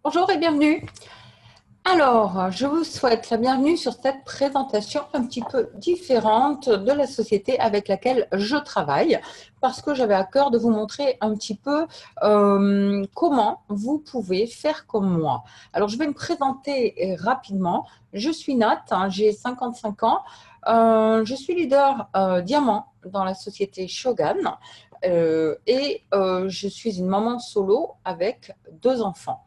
Bonjour et bienvenue. Alors, je vous souhaite la bienvenue sur cette présentation un petit peu différente de la société avec laquelle je travaille, parce que j'avais à cœur de vous montrer un petit peu comment vous pouvez faire comme moi. Alors, je vais me présenter rapidement. Je suis Nat, j'ai 55 ans. Je suis leader diamant dans la société Shogun et je suis une maman solo avec 2 enfants.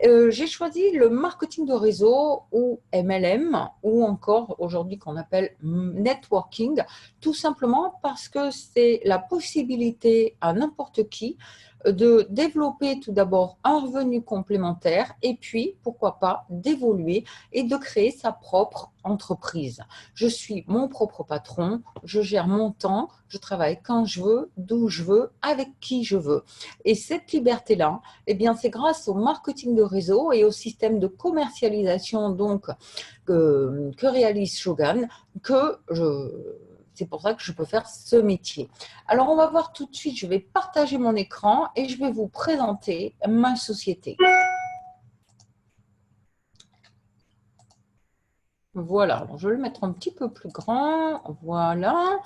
J'ai choisi le marketing de réseau ou MLM ou encore aujourd'hui qu'on appelle networking, tout simplement parce que c'est la possibilité à n'importe qui de développer tout d'abord un revenu complémentaire et puis, pourquoi pas, d'évoluer et de créer sa propre entreprise. Je suis mon propre patron, je gère mon temps, je travaille quand je veux, d'où je veux, avec qui je veux. Et cette liberté-là, eh bien, c'est grâce au marketing de réseau et au système de commercialisation donc, que réalise Shogun c'est pour ça que je peux faire ce métier. Alors, on va voir tout de suite, je vais partager mon écran et je vais vous présenter ma société. Voilà, alors je vais le mettre un petit peu plus grand. Voilà.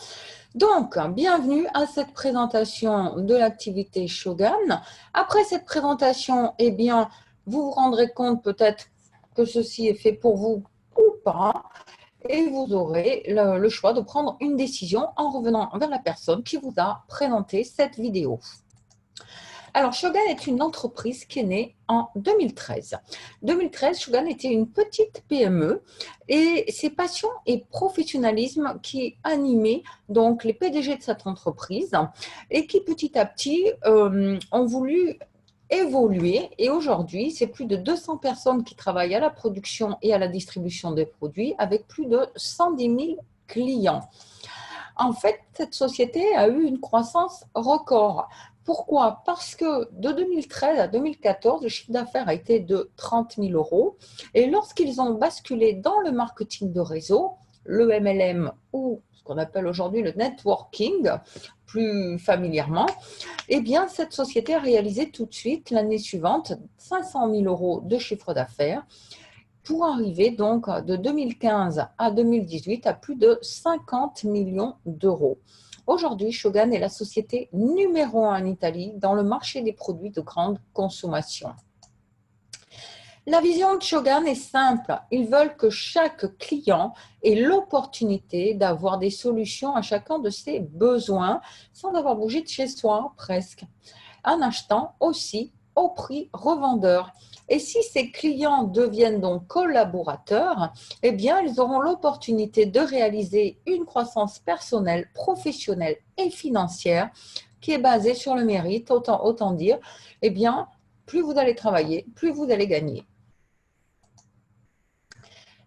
Donc, bienvenue à cette présentation de l'activité Shogun. Après cette présentation, eh bien, vous vous rendrez compte peut-être que ceci est fait pour vous ou pas, et vous aurez le choix de prendre une décision en revenant vers la personne qui vous a présenté cette vidéo. Alors, Shogun est une entreprise qui est née en 2013. 2013, Shogun était une petite PME et c'est passion et professionnalisme qui animaient donc les PDG de cette entreprise et qui petit à petit ont voulu évoluer et aujourd'hui, c'est plus de 200 personnes qui travaillent à la production et à la distribution des produits avec plus de 110 000 clients. En fait, cette société a eu une croissance record. Pourquoi? Parce que de 2013 à 2014, le chiffre d'affaires a été de 30 000 euros. Et lorsqu'ils ont basculé dans le marketing de réseau, le MLM ou ce qu'on appelle aujourd'hui le networking, plus familièrement, eh bien, cette société a réalisé tout de suite l'année suivante 500 000 euros de chiffre d'affaires pour arriver donc de 2015 à 2018 à plus de 50 millions d'euros. Aujourd'hui, Shogun est la société numéro 1 en Italie dans le marché des produits de grande consommation. La vision de Shogun est simple. Ils veulent que chaque client ait l'opportunité d'avoir des solutions à chacun de ses besoins sans avoir bougé de chez soi presque, en achetant aussi au prix revendeur. Et si ces clients deviennent donc collaborateurs, eh bien, ils auront l'opportunité de réaliser une croissance personnelle, professionnelle et financière qui est basée sur le mérite, autant dire, eh bien, plus vous allez travailler, plus vous allez gagner.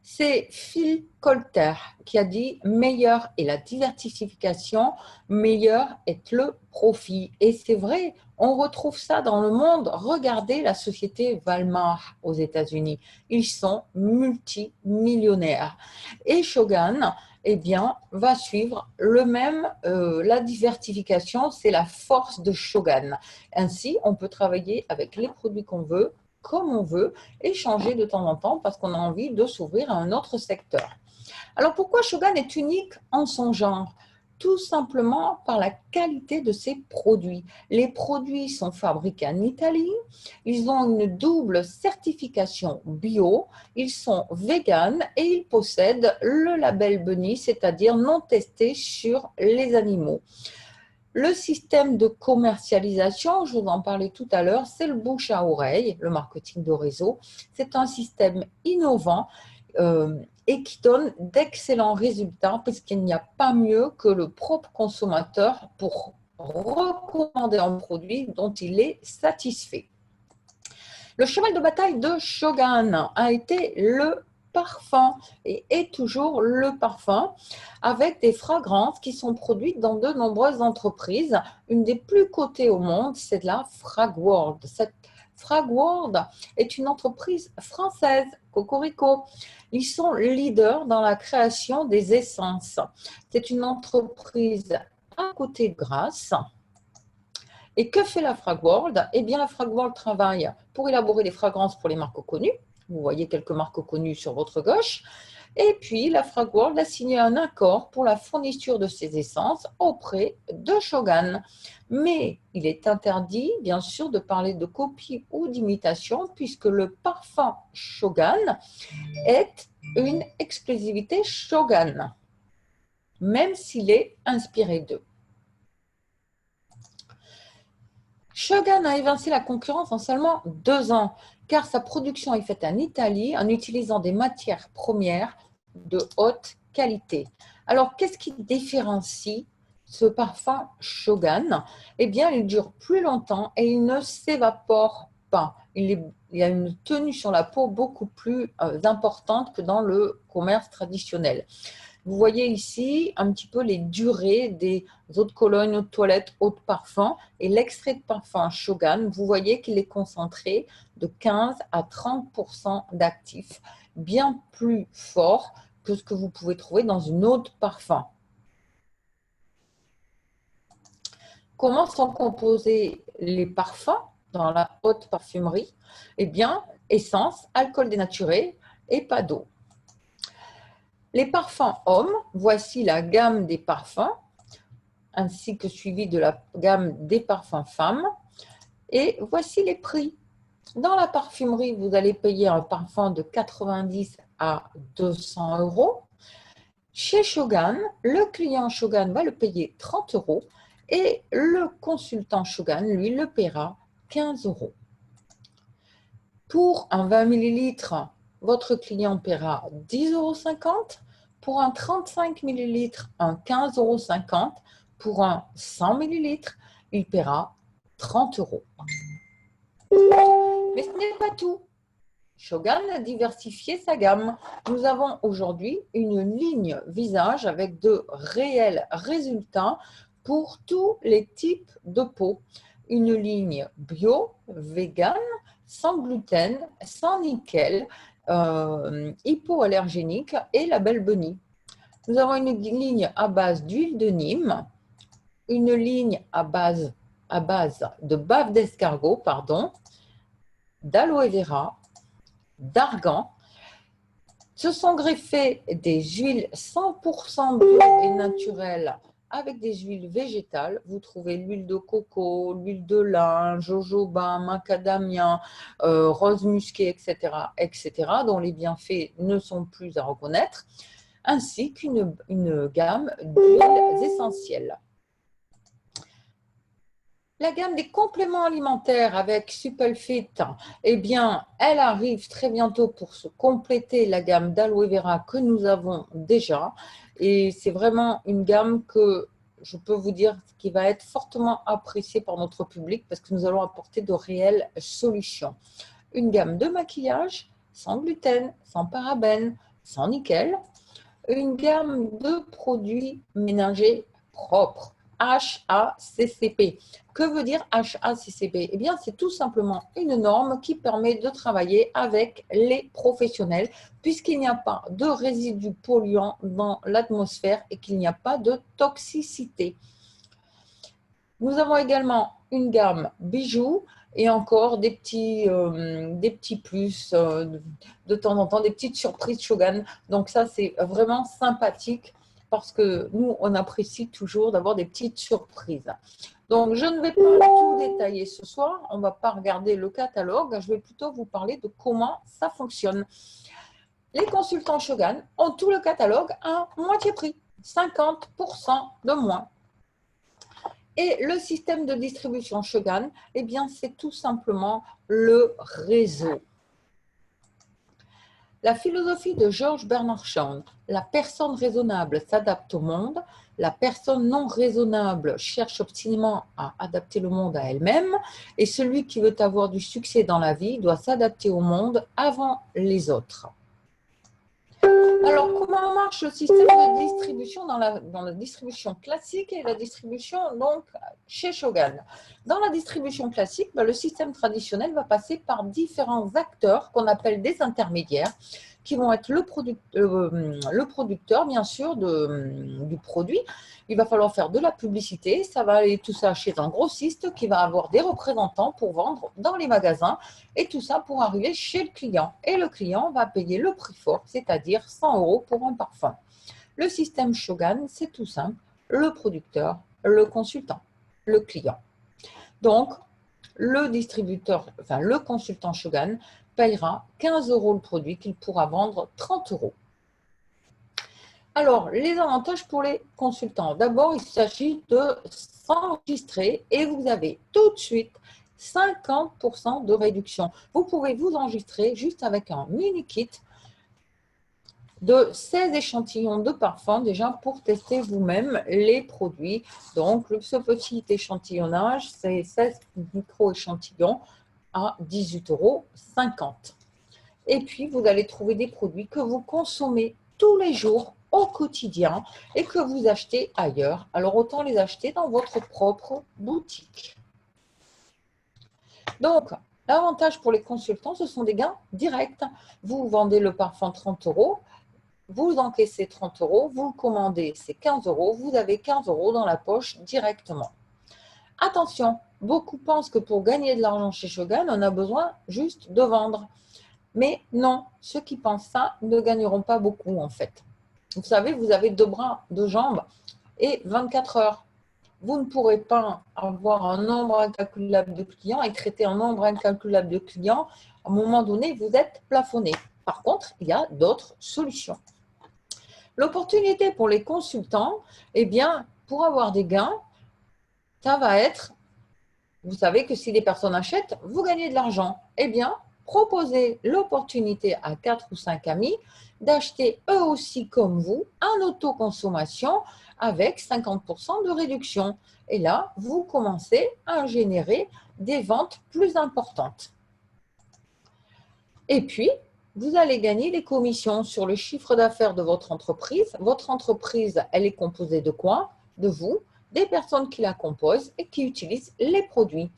C'est Phil Colter qui a dit « meilleur est la diversification, meilleur est le profit ». Et c'est vrai, on retrouve ça dans le monde. Regardez la société Walmart aux États-Unis. Ils sont multimillionnaires. Et Shogun, eh bien, va suivre le même, la diversification, c'est la force de Shogun. Ainsi, on peut travailler avec les produits qu'on veut, comme on veut, et changer de temps en temps parce qu'on a envie de s'ouvrir à un autre secteur. Alors pourquoi Shogun est unique en son genre? Tout simplement par la qualité de ses produits. Les produits sont fabriqués en Italie, ils ont une double certification bio, ils sont véganes et ils possèdent le label Bunny, c'est-à-dire non testé sur les animaux. Le système de commercialisation, je vous en parlais tout à l'heure, c'est le bouche à oreille, le marketing de réseau. C'est un système innovant et qui donne d'excellents résultats puisqu'il n'y a pas mieux que le propre consommateur pour recommander un produit dont il est satisfait. Le cheval de bataille de Shogun a été le parfum et est toujours le parfum avec des fragrances qui sont produites dans de nombreuses entreprises. Une des plus cotées au monde, c'est la Fragworld. Cette Fragworld est une entreprise française, Cocorico. Ils sont leaders dans la création des essences. C'est une entreprise à côté de Grasse. Et que fait la Frag World? Eh bien, la Frag World travaille pour élaborer des fragrances pour les marques connues. Vous voyez quelques marques connues sur votre gauche. Et puis, la Frag World a signé un accord pour la fourniture de ces essences auprès de Shogun. Mais il est interdit, bien sûr, de parler de copie ou d'imitation, puisque le parfum Shogun est une exclusivité Shogun, même s'il est inspiré d'eux. Shogun a évincé la concurrence en seulement 2 ans, car sa production est faite en Italie en utilisant des matières premières de haute qualité. Alors, qu'est-ce qui différencie ce parfum Shogun? Eh bien, il dure plus longtemps et il ne s'évapore pas. Il a une tenue sur la peau beaucoup plus importante que dans le commerce traditionnel. Vous voyez ici un petit peu les durées des eaux de cologne, eau de toilette, eau de parfum. Et l'extrait de parfum Shogun, vous voyez qu'il est concentré de 15 à 30% d'actifs, bien plus fort que ce que vous pouvez trouver dans une eau de parfum. Comment sont composés les parfums dans la haute parfumerie? Eh bien, essence, alcool dénaturé et pas d'eau. Les parfums hommes, voici la gamme des parfums, ainsi que suivi de la gamme des parfums femmes. Et voici les prix. Dans la parfumerie, vous allez payer un parfum de 90 à 200 euros. Chez Shogun, le client Shogun va le payer 30 euros et le consultant Shogun, lui, le paiera 15 euros. Pour un 20 ml, votre client paiera 10,50 euros. Pour un 35 ml, un 15,50 euros. Pour un 100 ml, il paiera 30 euros. Mais ce n'est pas tout. Shogun a diversifié sa gamme. Nous avons aujourd'hui une ligne visage avec de réels résultats pour tous les types de peau. Une ligne bio, vegan, sans gluten, sans nickel, hypoallergénique et Label Bunny. Nous avons une ligne à base d'huile de Nîmes, une ligne à base de bave d'escargot, d'aloe vera, d'argan. Se sont greffées des huiles 100% bio et naturelles avec des huiles végétales. Vous trouvez l'huile de coco, l'huile de lin, jojoba, macadamia, rose musquée, etc., dont les bienfaits ne sont plus à reconnaître, ainsi qu'une gamme d'huiles essentielles. La gamme des compléments alimentaires avec Suppelfit, eh bien, elle arrive très bientôt pour se compléter la gamme d'aloe vera que nous avons déjà. Et c'est vraiment une gamme que je peux vous dire qui va être fortement appréciée par notre public parce que nous allons apporter de réelles solutions. Une gamme de maquillage sans gluten, sans parabènes, sans nickel. Une gamme de produits ménagers propres. HACCP. Que veut dire HACCP? Eh bien, c'est tout simplement une norme qui permet de travailler avec les professionnels puisqu'il n'y a pas de résidus polluants dans l'atmosphère et qu'il n'y a pas de toxicité. Nous avons également une gamme bijoux et encore des petits plus de temps en temps, des petites surprises Shogun. Donc ça, c'est vraiment sympathique parce que nous, on apprécie toujours d'avoir des petites surprises. Donc, je ne vais pas tout détailler ce soir. On ne va pas regarder le catalogue. Je vais plutôt vous parler de comment ça fonctionne. Les consultants Shogun ont tout le catalogue à moitié prix, 50% de moins. Et le système de distribution Shogun, eh bien, c'est tout simplement le réseau. La philosophie de George Bernard Shaw, la personne raisonnable s'adapte au monde, la personne non raisonnable cherche obstinément à adapter le monde à elle-même, et celui qui veut avoir du succès dans la vie doit s'adapter au monde avant les autres. Alors, comment marche le système de distribution dans la distribution classique et la distribution donc chez Shogun? Dans la distribution classique, le système traditionnel va passer par différents acteurs qu'on appelle des intermédiaires qui vont être le producteur, bien sûr, du produit. Il va falloir faire de la publicité. Ça va aller tout ça chez un grossiste qui va avoir des représentants pour vendre dans les magasins et tout ça pour arriver chez le client. Et le client va payer le prix fort, c'est-à-dire 100 € pour un parfum. Le système Shogun, c'est tout simple. Le producteur, le consultant, le client. Donc, le distributeur, enfin le consultant Shogun payera 15 € le produit qu'il pourra vendre 30 €. Alors, les avantages pour les consultants. D'abord, il s'agit de s'enregistrer et vous avez tout de suite 50% de réduction. Vous pouvez vous enregistrer juste avec un mini kit de 16 échantillons de parfum déjà pour tester vous-même les produits. Donc, ce petit échantillonnage, c'est 16 micro-échantillons à 18,50 €. Et puis, vous allez trouver des produits que vous consommez tous les jours au quotidien et que vous achetez ailleurs. Alors, autant les acheter dans votre propre boutique. Donc, l'avantage pour les consultants, ce sont des gains directs. Vous vendez le parfum 30 €. Vous encaissez 30 €, vous le commandez, c'est 15 €, vous avez 15 € dans la poche directement. Attention, beaucoup pensent que pour gagner de l'argent chez Shogun, on a besoin juste de vendre. Mais non, ceux qui pensent ça ne gagneront pas beaucoup en fait. Vous savez, vous avez 2 bras, 2 jambes et 24 heures. Vous ne pourrez pas avoir un nombre incalculable de clients et traiter un nombre incalculable de clients. À un moment donné, vous êtes plafonné. Par contre, il y a d'autres solutions. L'opportunité pour les consultants, eh bien, pour avoir des gains, ça va être, vous savez que si les personnes achètent, vous gagnez de l'argent. Eh bien, proposez l'opportunité à 4 ou 5 amis d'acheter eux aussi comme vous en autoconsommation avec 50% de réduction. Et là, vous commencez à générer des ventes plus importantes. Et puis, vous allez gagner des commissions sur le chiffre d'affaires de votre entreprise. Votre entreprise, elle est composée de quoi? De vous, des personnes qui la composent et qui utilisent les produits.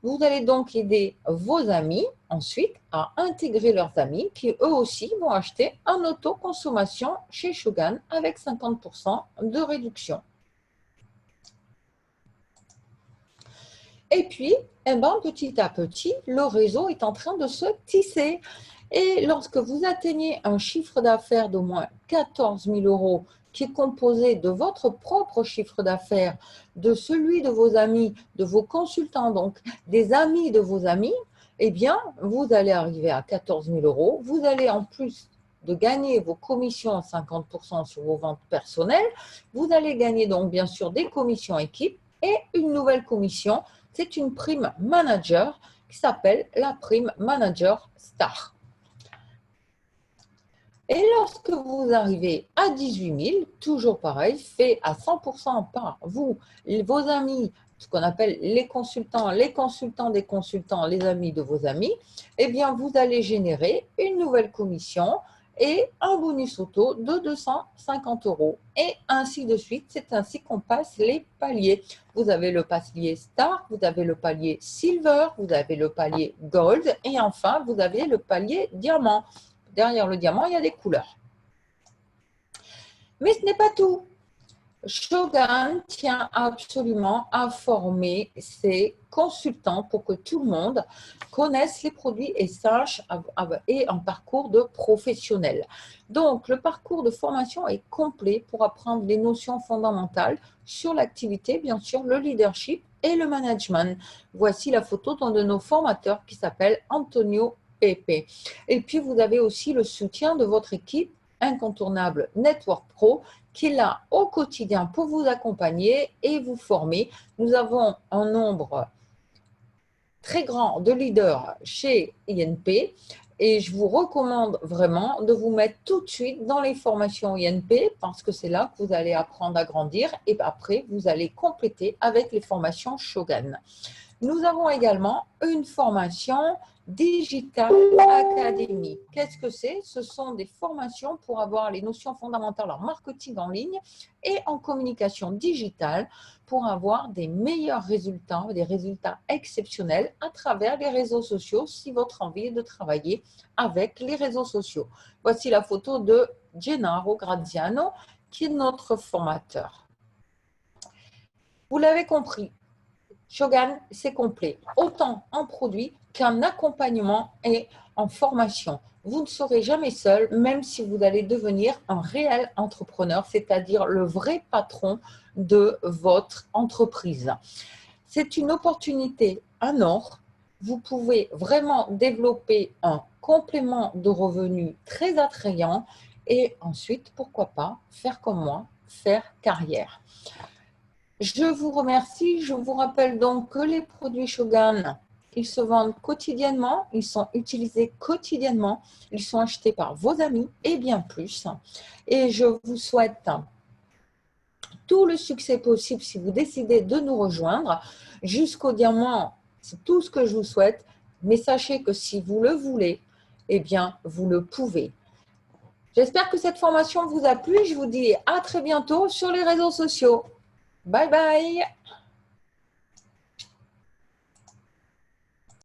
Vous allez donc aider vos amis ensuite à intégrer leurs amis qui eux aussi vont acheter en autoconsommation chez Shogun avec 50% de réduction. Et puis, eh ben, petit à petit, le réseau est en train de se tisser. Et lorsque vous atteignez un chiffre d'affaires d'au moins 14 000 € qui est composé de votre propre chiffre d'affaires, de celui de vos amis, de vos consultants, donc des amis de vos amis, eh bien, vous allez arriver à 14 000 €. Vous allez en plus de gagner vos commissions à 50% sur vos ventes personnelles, vous allez gagner donc bien sûr des commissions équipes et une nouvelle commission. C'est une prime manager qui s'appelle la prime manager star. Et lorsque vous arrivez à 18 000, toujours pareil, fait à 100% par vous, vos amis, ce qu'on appelle les consultants des consultants, les amis de vos amis, eh bien, vous allez générer une nouvelle commission et un bonus auto de 250 €. Et ainsi de suite, c'est ainsi qu'on passe les paliers. Vous avez le palier Star, vous avez le palier Silver, vous avez le palier Gold et enfin, vous avez le palier Diamant. Derrière le diamant, il y a des couleurs. Mais ce n'est pas tout. Shogun tient absolument à former ses consultants pour que tout le monde connaisse les produits et sache et un parcours de professionnel. Donc, le parcours de formation est complet pour apprendre les notions fondamentales sur l'activité, bien sûr, le leadership et le management. Voici la photo d'un de nos formateurs qui s'appelle Antonio Pepe. Et puis, vous avez aussi le soutien de votre équipe incontournable Network Pro qui est là au quotidien pour vous accompagner et vous former. Nous avons un nombre très grand de leaders chez INP et je vous recommande vraiment de vous mettre tout de suite dans les formations INP parce que c'est là que vous allez apprendre à grandir et après vous allez compléter avec les formations Shogun. Nous avons également une formation Digital Academy. Qu'est-ce que c'est? Ce sont des formations pour avoir les notions fondamentales en marketing en ligne et en communication digitale pour avoir des meilleurs résultats, des résultats exceptionnels à travers les réseaux sociaux si votre envie est de travailler avec les réseaux sociaux. Voici la photo de Gennaro Graziano qui est notre formateur. Vous l'avez compris, Shogun, c'est complet, autant en produit qu'en accompagnement et en formation. Vous ne serez jamais seul, même si vous allez devenir un réel entrepreneur, c'est-à-dire le vrai patron de votre entreprise. C'est une opportunité en or. Vous pouvez vraiment développer un complément de revenus très attrayant et ensuite, pourquoi pas, faire comme moi, faire carrière. Je vous remercie. Je vous rappelle donc que les produits Shogun, ils se vendent quotidiennement, ils sont utilisés quotidiennement, ils sont achetés par vos amis et bien plus. Et je vous souhaite tout le succès possible si vous décidez de nous rejoindre jusqu'au diamant. C'est tout ce que je vous souhaite. Mais sachez que si vous le voulez, eh bien, vous le pouvez. J'espère que cette formation vous a plu. Je vous dis à très bientôt sur les réseaux sociaux. Bye bye.